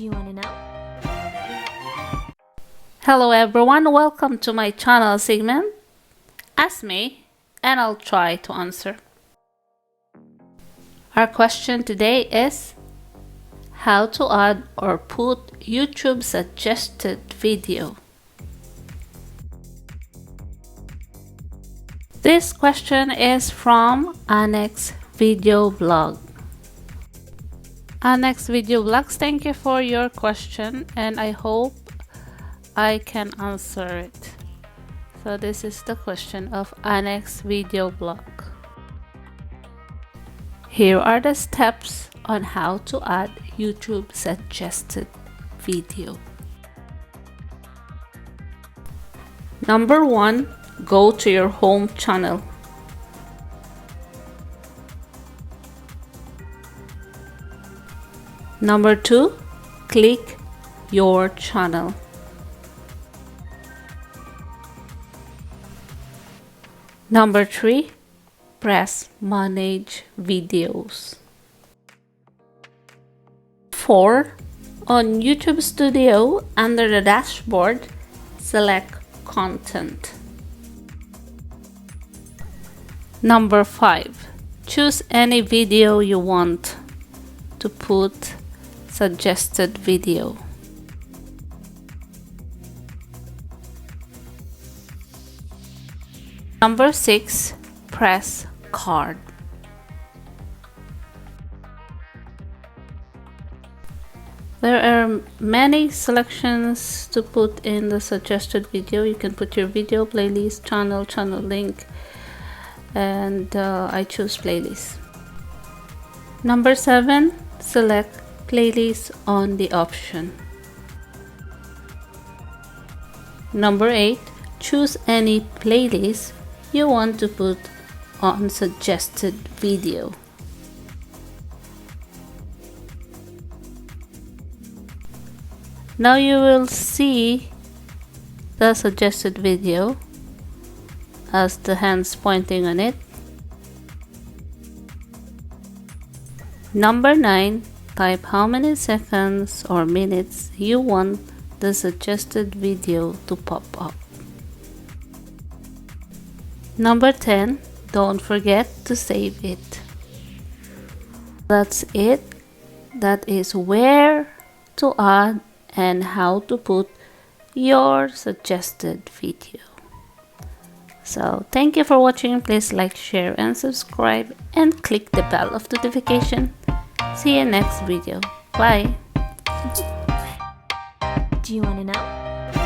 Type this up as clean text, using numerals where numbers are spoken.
Do you want to know? Hello everyone, welcome to my channel segment Ask Me and I'll try to answer. Our question today is how to add or put YouTube suggested video. This question is from Annex Video Blog. Annex Video Vlogs, thank you for your question and I hope I can answer it. So this is the question of Annex Video Blog. Here are the steps on how to add YouTube suggested video. Number 1, go to your home channel. Number 2, click your channel. Number 3, press manage videos. 4, on YouTube Studio under the dashboard, select content. Number 5, choose any video you want to put suggested video. Number 6, press card. There are many selections to put in the suggested video. You can put your video, playlist, channel link, and I choose playlist. Number 7, select playlist on the option. Number 8, choose any playlist you want to put on suggested video. Now you will see the suggested video as the hands pointing on it. Number 9, type how many seconds or minutes you want the suggested video to pop up. Number 10, don't forget to save it. That's it. That is where to add and how to put your suggested video. So thank you for watching. Please like, share and subscribe and click the bell of notification. See you next video. Bye. Do you want to know?